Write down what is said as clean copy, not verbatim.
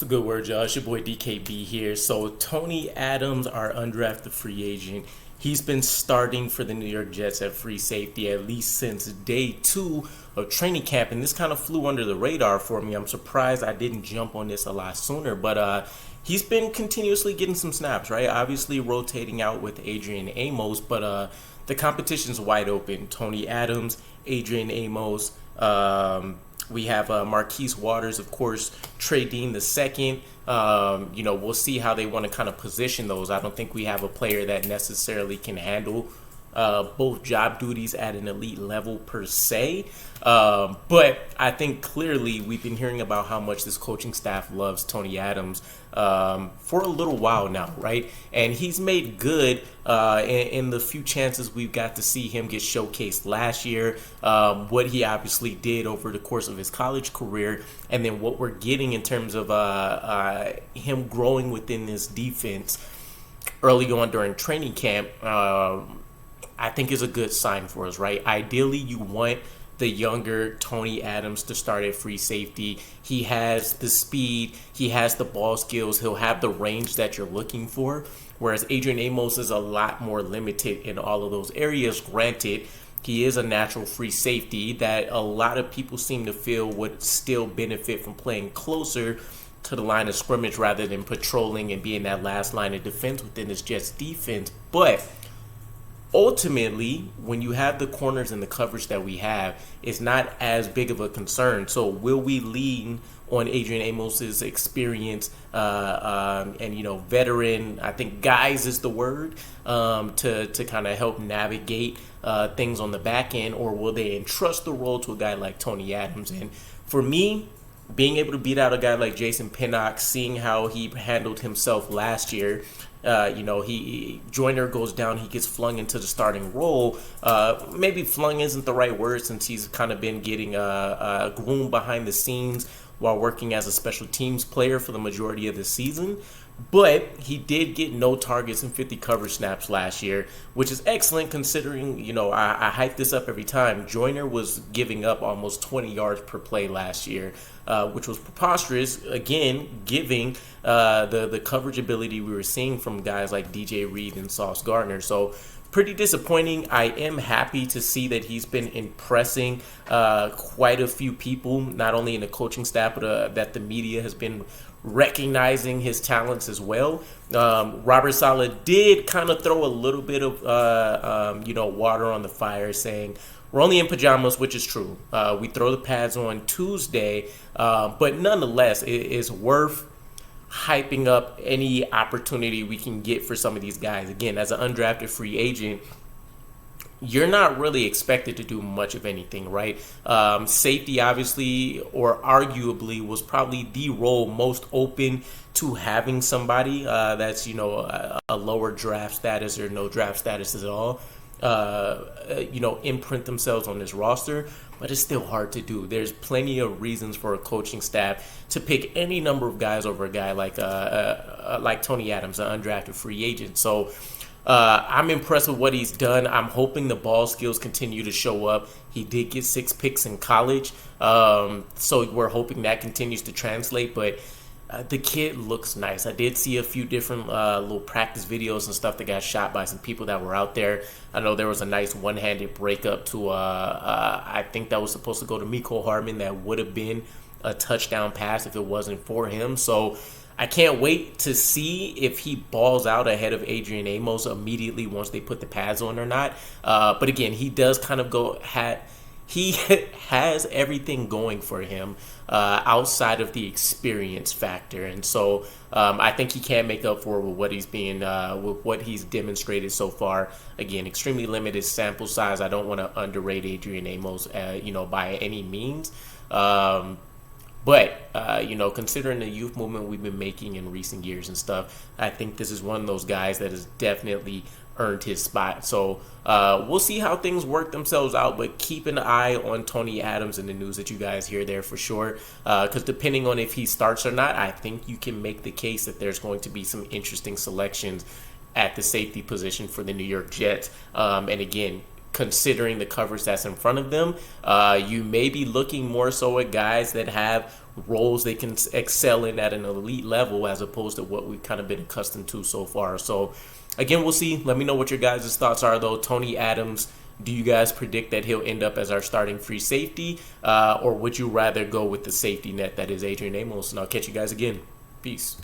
What's the good word, y'all? It's your boy DKB here. So Tony Adams, our undrafted free agent, he's been starting for the New York Jets at free safety at least since day 2 of training camp, and this kind of flew under the radar for me. I'm surprised I didn't jump on this a lot sooner, but he's been continuously getting some snaps, right? Obviously rotating out with Adrian Amos, but the competition's wide open. Tony Adams, Adrian Amos, we have Marquise Waters, of course, Trey Dean the second. We'll see how they want to kind of position those. I don't think we have a player that necessarily can handle both job duties at an elite level per se. But I think clearly we've been hearing about how much this coaching staff loves Tony Adams for a little while now, right? And he's made good in the few chances we've got to see him get showcased last year, what he obviously did over the course of his college career, and then what we're getting in terms of him growing within this defense early on during training camp. I think is a good sign for us, right? Ideally, you want the younger Tony Adams to start at free safety. He has the speed, he has the ball skills, he'll have the range that you're looking for, whereas Adrian Amos is a lot more limited in all of those areas. Granted, he is a natural free safety that a lot of people seem to feel would still benefit from playing closer to the line of scrimmage rather than patrolling and being that last line of defense within this Jets defense. But ultimately, when you have the corners and the coverage that we have, it's not as big of a concern. So will we lean on Adrian Amos's experience and veteran, I think guys is the word, to kind of help navigate things on the back end, or will they entrust the role to a guy like Tony Adams? And for me, being able to beat out a guy like Jason Pinnock, seeing how he handled himself last year, Joyner goes down, he gets flung into the starting role. Maybe flung isn't the right word, since he's kind of been getting groomed behind the scenes while working as a special teams player for the majority of the season. But he did get no targets and 50 coverage snaps last year, which is excellent considering, I hype this up every time. Joyner was giving up almost 20 yards per play last year, which was preposterous, again, giving the coverage ability we were seeing from guys like DJ Reed and Sauce Gardner. So pretty disappointing. I am happy to see that he's been impressing quite a few people, not only in the coaching staff, but that the media has been recognizing his talents as well. Robert Saleh did kind of throw a little bit of water on the fire, saying we're only in pajamas, which is true. We throw the pads on Tuesday, but nonetheless, it is worth hyping up any opportunity we can get for some of these guys. Again, as an undrafted free agent, you're not really expected to do much of anything, right? Safety, obviously, or arguably, was probably the role most open to having somebody that's, a lower draft status or no draft status at all, imprint themselves on this roster. But it's still hard to do. There's plenty of reasons for a coaching staff to pick any number of guys over a guy like Tony Adams, an undrafted free agent. So I'm impressed with what he's done. I'm hoping the ball skills continue to show up. He did get 6 picks in college, so we're hoping that continues to translate. But the kid looks nice. I did see a few different little practice videos and stuff that got shot by some people that were out there. I know there was a nice one-handed breakup to, I think that was supposed to go to Miko Harmon. That would have been a touchdown pass if it wasn't for him. So I can't wait to see if he balls out ahead of Adrian Amos immediately once they put the pads on or not. But again, he does kind of he has everything going for him outside of the experience factor, and so I think he can make up for it with what he's demonstrated so far. Again, extremely limited sample size. I don't want to underrate Adrian Amos, by any means. But considering the youth movement we've been making in recent years and stuff, I think this is one of those guys that has definitely earned his spot. So we'll see how things work themselves out, but keep an eye on Tony Adams and the news that you guys hear there for sure, because depending on if he starts or not, I think you can make the case that there's going to be some interesting selections at the safety position for the New York Jets. And again, considering the coverage that's in front of them. You may be looking more so at guys that have roles they can excel in at an elite level, as opposed to what we've kind of been accustomed to so far. So again, we'll see. Let me know what your guys' thoughts are, though. Tony Adams, do you guys predict that he'll end up as our starting free safety, or would you rather go with the safety net that is Adrian Amos? And I'll catch you guys again. Peace.